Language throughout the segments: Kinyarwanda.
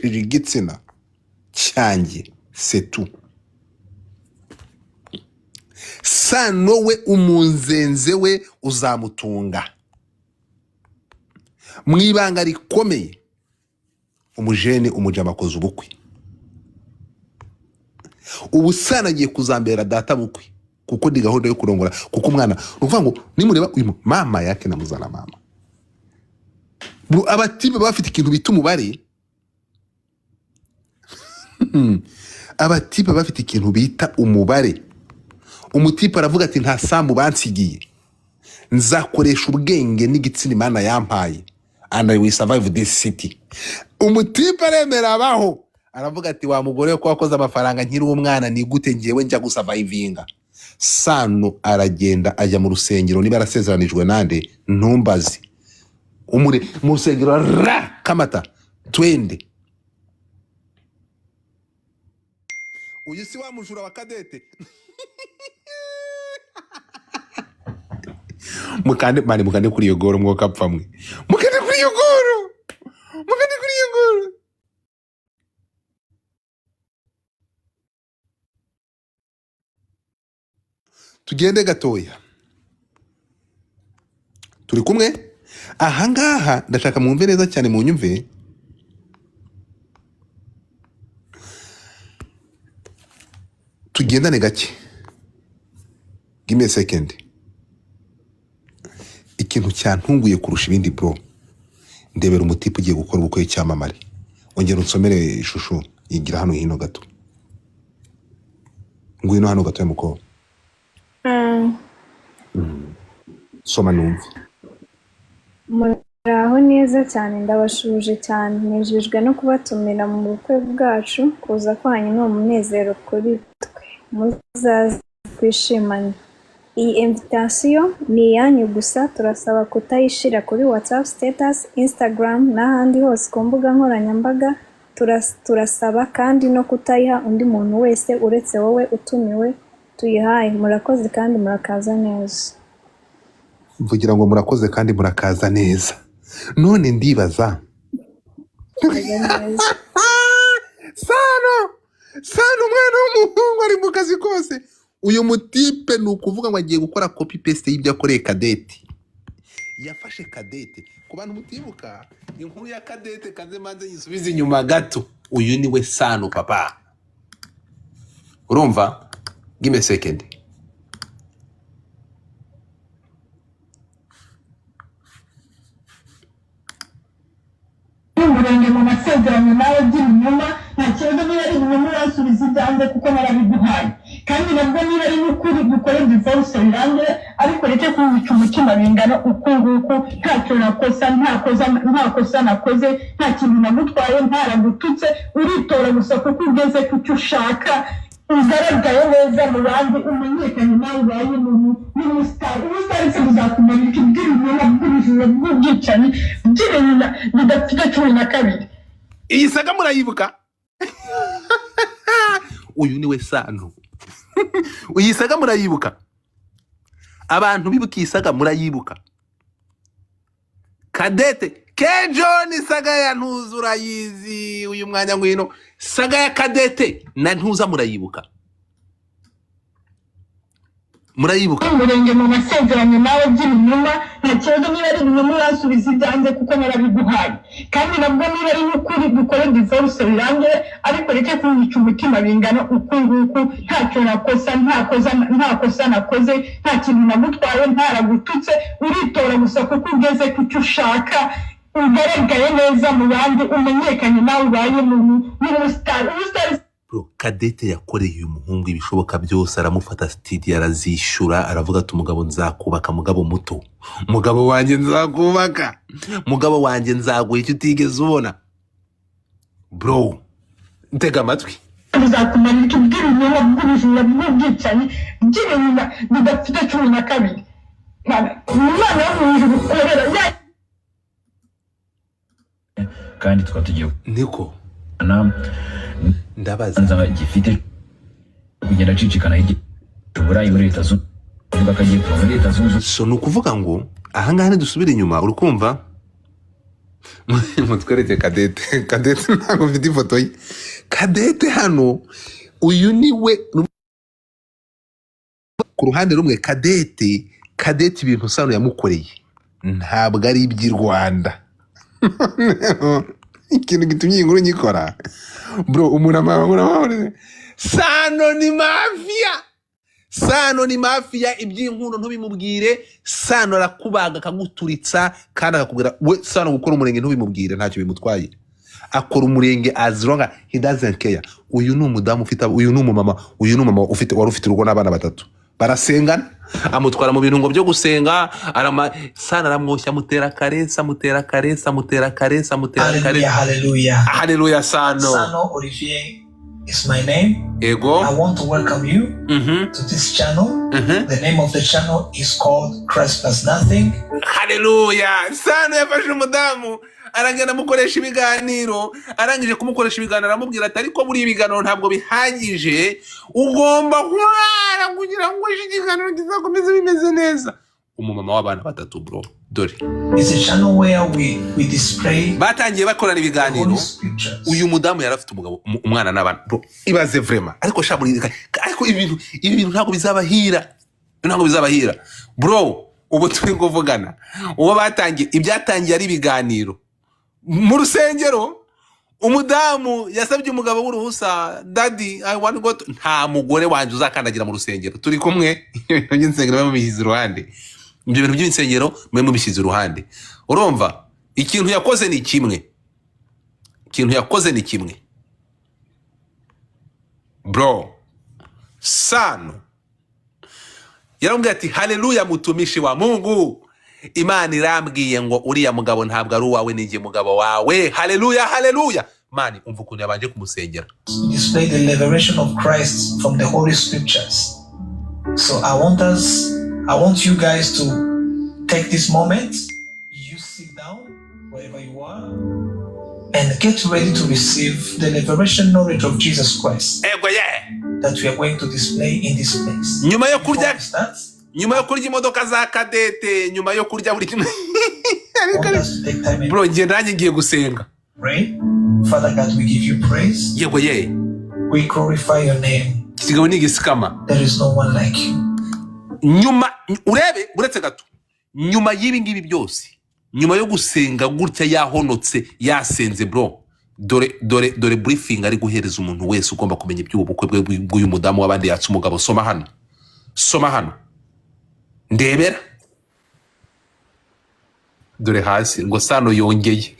igitsina cyanjye setu sano we umunzenze we uzamutunga mwibanga rikomeye umujene umujama akoze ubukwe ubu sana agiye kuzambera data bukwe kuko ndi gahunda yo kurongora kuko umwana uvuga ngo nimureba uyu mama yake namuzana mama abatibe bafite ikintu bita umubare abatipe bafite ikintu bita umubare umutipe aravuga ati nta sambu bansigiye nzakoresha ubwenge n'igitsina Imana yampaye and I will survive this city. Umutipe aremera abaho aravuga ati wa mugore ko wakoze amafaranga nkiri umwana ni gute ngiyewe njya gusurvivinga. Sano aragenda ajya mu rusengero niba arasezeranijwe nande ntumbazi umure mu rusengero ra kamata twende uyu si wa mujura wa cadette mukande kuri iyo goro mwoka pfamwe mukande kuri iyo goro tugende gatoya turi kumwe ahangaha ndashaka mwumve neza cyane mu nyumve tugendane gake give me a second ikintu cyantunguye kurusha ibindi bro ndebera umutipe ugiye gukora ubukwe cyamamare ongera unsomere ishusho yigira hano hino gato ngwino hano gato yamuko soma numve muraho neza cyane ndabashuje cyane nejejwe no kubatumira mu bukwe bwacu kuza kwanyu no umunezero kuri twe muzaze kwishimana. Iyi invitation ni yanyu gusa turasaba kutayishira kuri WhatsApp status, Instagram n'ahandi hose ku mbuga nkoranyambaga. Turasaba kandi no kutayiha undi muntu wese uretse wowe utumiwe tuyihaye. Murakoze kandi murakaza neza. Mvugira ngo murakoze kandi murakaza neza. None ndibaza Sano umwana w'umuhungu ari mu kazi kose. Uyu mutipe ni ukuvuga ngo agiye gukora copy paste y'ibyo akoreye cadette. Yafashe cadette. Ku bantu mutibuka inkuru ya cadette kaze manze yisubiza inyuma gato. Uyu ni we Sano papa. Urumva? Give me a second. Umurenge mu masezerano nawe nyuma nta kibazo niba ari nyuma urasubiza ibyanze kuko narabiguhaye kandi nabwo niba ari n'ukuri dukore divorce birangire ariko reke kubica umutima bingana uko nguko ntacyo nta kosa nakoze nta kintu nagutwaye ntaragututse uritora gusa kuko ugeze ku cyo ushaka ugaragaye neza mu bandi umenyekanye nawe ubaye n'umusitari se buzakumanika iby'ibintu bw'ubujura bw'ubwicanyi by'ibintu bidafite 12. Iyi saga murayibuka? Uyu ni we Sano. Iyi saga murayibuka? Abantu bibuka iyi saga murayibuka? Cadette Kejo ni saga ya ntuzura yizi uyu mwanya ngwino saga ya cadette na ntuza murayibuka umurenge mu masezerano nawe nyuma nta kibazo niba ari nyuma urasubiza ibyanze kuko narabiguhaye kandi nabwo niba ari n'ukuri dukore divorce birangire ariko reke kubica umutima bingana uko nguko ntacyo nta kosa nakoze nta kintu nagutwaye ntaragututse uritora gusa kuko ugeze ku cyo ushaka ugaragaye neza mu bandi umenyekanye nawe ubaye n'umusitari. Bro, cadette yakoreye uyu muhungu ibishoboka byose aramufata studio arazishura aravuga ati umugabo nzakubaka mugabo muto mugabo wanjye nzakubaka mugabo wanjye nzaguha icyo utigeze ubona. Bro, ntega amatwi bizakumanika iby'ibintu bw'ubujura bw'ubwicanyi by'ibintu bidafite 12. Umwana w'umuntu ukorera kandi twatugiye niko ndabaza nza gifite kugenda cicikana y'uburayi muri leta zunze ubumwe bakagiye kuva muri leta zunze so nukuvuga ngo ahangaha dusubira inyuma urukumva mutwereke cadette. Cadette ntabwo mfite ifoto ye. Cadette hano uyu niwe ku ruhande rumwe. Cadette ibintu Sano yamukoreye ntabwo ari iby'i Rwanda. Ikintu gitumye inkuru nyikora bro, umuntu Sano ni mafia. Sano ni mafia, iby'inkuru ntubimubwire. Sano arakubaga akaguturitsa kandi akakubwira we Sano gukora umurenge ntubimubwire ntacyo bimutwaye. Akora umurenge as long as he doesn't care. Uyu ni umudamu ufite, uyu ni umumama, ufite wari ufite urugo n'abana batatu. Barasengana, amutwara mu bintu ngo byo gusenga, Sano aramwoshya, mutera karesa. Hallelujah Sano. Sano Olivier is my name. Ego. I want to welcome you to this channel. The name of the channel is called Christ Plus Nothing. Hallelujah. Sano yafashe umudamu arangana mukoresha ibiganiro, arangije kumukoresha ibiganiro aramubwira ati ariko muri ibiganiro ntabwo bihagije, ugomba kurara kugira ngo ikiganiro kizakomeze bimeze neza. Umumama w'abana batatu bro, dore. It's a channel where we display. Batangiye bakorana ibiganiro. Uyu mudamu yarafite umugabo, umwana n'abana bro. Ibaze vraiment. Ariko ariko ibi bintu ntabwo bizabahira. Ntabwo bizabahira. Bro, ubu turi kuvugana. Uwo batangiye ibyatangiye ari ibiganiro. Mu rusengero umudamu yasabye umugabo w'uruhusa, daddy I want to go to... nta mugore wanje uzakandagira mu rusengero. Turi kumwe ibintu by'insengero bamubishyize iruhande. Ibyo bintu by'insengero mubishyize iruhande. Urumva ikintu yakoze ni kimwe. Bro, Sano yaramubwiye ati haleluya mutumishi wa Mungu. Imana irambwiye ngo uriya mugabo ntabwo ari uwawe, ninjye mugabo wawe. Hallelujah. Mani umva ukuntu yabanje kumusengera. Display the liberation of Christ from the Holy Scriptures. So I want you guys to take this moment. You sit down wherever you are and get ready to receive the liberation knowledge of Jesus Christ that we are going to display in this place. Nyuma yo kurya imodoka za cadette, nyuma yo kurya buri kimwe. Bro, ngiye gusenga. Pray. Father God, we give you praise. We glorify your name. Kigabo ni gisikama. There is no one like you. Nyuma urebe buretse gato. Nyuma y'ibi ngibi byose, nyuma yo gusenga gutya yahonotse yasenze bro, dore briefing ari guhereza umuntu wese ugomba kumenya iby'ubukwe bw'uyu mudamu w'abandi yatse umugabo. Soma hano ndebera, dore hasi ngo Sano yongeye.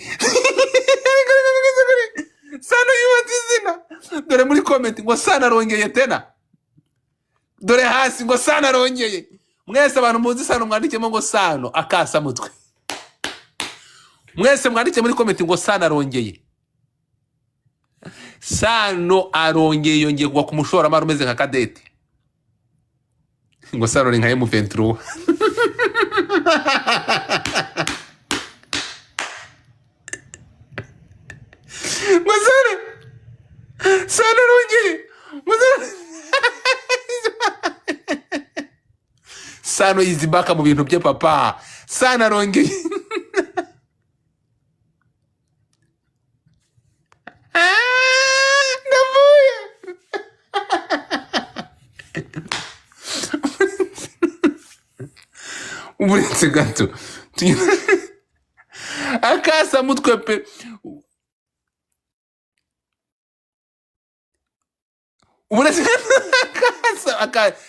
Sano yubatse izina, dore muri comment ngo Sano arongeye tena, dore hasi ngo Sano arongeye. Mwese abantu muzi Sano mwandikemo ngo Sano akasa mutwe. Mwese mwandike muri comment ngo Sano arongeye. Sano arongeye, yongeye kugwa ku mushoramari umeze nka cadette. Ngo Sano ni nka M23. Sano arongeye. Sano yizibaka mu bintu bye papa. Sano arongeye. Uretse gato akasa mutwe pe.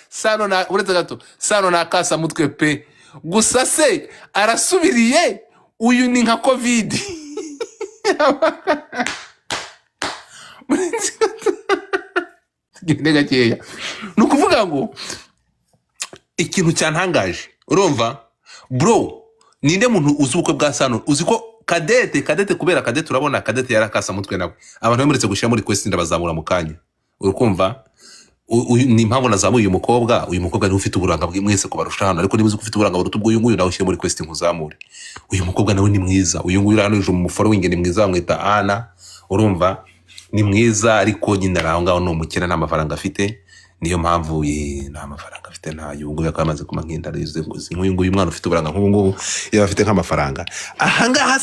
Sano na uretse gato Sano na akasa mutwe pe. Gusa se arasubiriye, uyu ni nka covid. Gende gakeya. Nukuvuga ngo ikintu cyantangaje, urumva bro, ninde muntu uzi ubukwe bwa Sano? Uzi ko cadette kubera cadette, urabona cadette yarakasa mutwe nawe. Abantu bamuretse gushira muri quest ndabazamura mu kanya. Urukumva ni impamvu nazamuye uyu mukobwa ni ufite uburanga bw'imwese kubarusha hano, ariko niba uzi ufite uburanga burutu bw'uyu nguyu nawe ushyire muri quest nkuzamure. Uyu mukobwa nawe ni mwiza, uyu nguyu rano uje mu following ni mwiza, bamwita Ana. Urumva ni mwiza, ariko nyine araho ngaho no mukena n'amafaranga afite. niyo mpamvu nta mafaranga afite ntayo ngo yakamaze kuma nk'intare yuzuye ngozi nk'uyu nguyu umwana ufite uburanga nk'ubu ngubu yaba afite nk'amafaranga ahangaha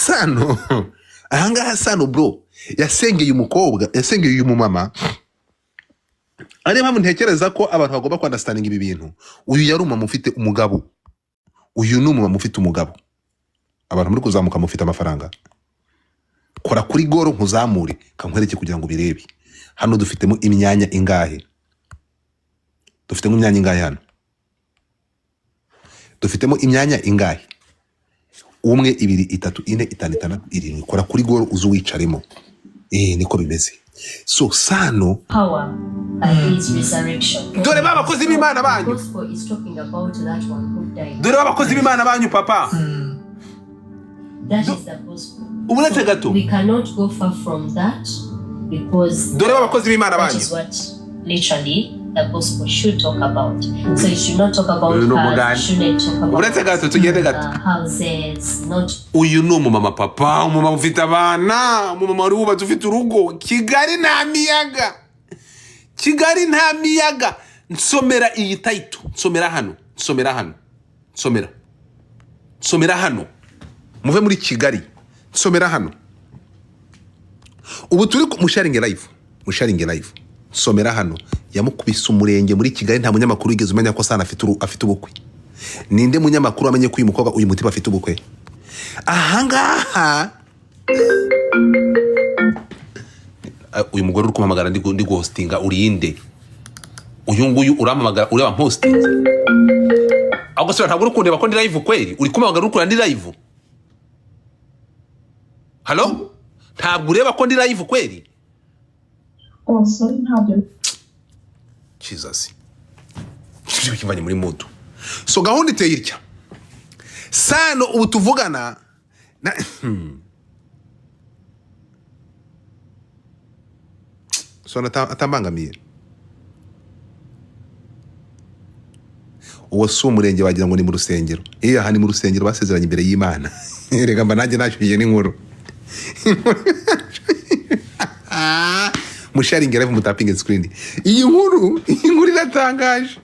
sano bro yasengeye umukobwa yasengeye uyu mumama ariyo mpamvu ntekereza ko abantu bagomba kwandastandinga ibi bintu. Uyu yari umumama ufite umugabo, uyu ni umumama ufite umugabo. Abantu muri kuzamuka mufite amafaranga, kora kuri goro nkuzamure kankwereke kugira ngo birebe. Hano dufitemo imyanya ingahe? Dufitemo imyanya ingahe hano? Dufitemo imyanya ingahe? 1 2 3 4 5 6 7 kora kuri goro uzu wicaremo. Niko bimeze. So sano power is resurrection. Dore babakozi b'Imana banyu. Is talking about that one who died. Dore babakozi b'Imana banyu papa. That is the gospel. Ubulete gato. We cannot go far from that because Dore babakozi b'Imana banyu. That is what literally the gospel should talk about. So it should not talk about cars, shouldn't talk about Ubulete gato tugende gato. Houses, not. Uyu ni umumama papa, umumama ufite abana, umumama uri wubatse ufite urugo. Kigali nta miyaga. Kigali nta miyaga. Nsomera iyi title. Nsomera hano. Nsomera hano. Muve muri Kigali. Nsomera hano. Ubu turi musharinge live. Nsomera hano. Yamukubise umurenge muri Kigali, nta munyamakuru wigeze umenya ko sana afite ubukwe. Ninde munyamakuru amenye ko uyu mukobwa uyu mutiba afite ubukwe? Ahangaha uyu mugore uri kumamagara ndi hostinga urinde. Uyu nguyu uramamagara ureba hosting. Ahubwo se ntabwo urukundeba ko ndi live kweli? Uri kumamagara urukunda ndi live? Hello? Ntabwo ureba ko ndi live kweli? sorry ntabyo. Jesus. Cyo kivanye muri moto. So gahunda iteye irya. Sano ubu tuvugana na so atambangamiye. Uwo si umurenge wagira ngo ni mu rusengero. Aha ni mu rusengero basezeranye imbere y'Imana. Rega mba nanjye nashyuye n'inkuru. Musharinge live mutapinge screen. Iyi nkuru iratangaje.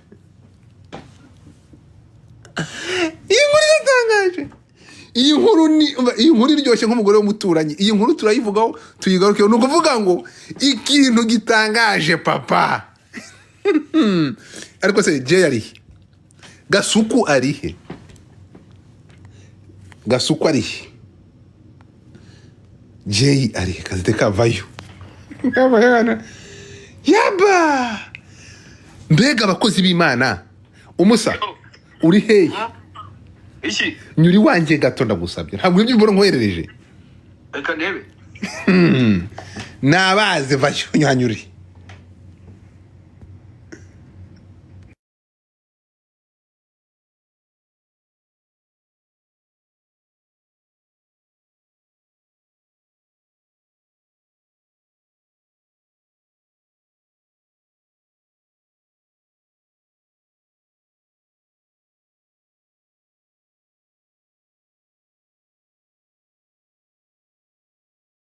Iyi nkuru iryoshye nk'umugore w'umuturanyi. Iyi nkuru turayivugaho tuyigaruke. No kuvuga ngo ikintu gitangaje papa. Ariko se je yari Gasuku arihe? Jay arihe? Kazite kavayo. Yaba mbega abakozi b'Imana. Umusa uri hehe? Iki nyuri wanjye gato ndagusabye. Ntabwo ibyo mbona nkoherereje. reka ndebe Nabaze vayo nyanyuri.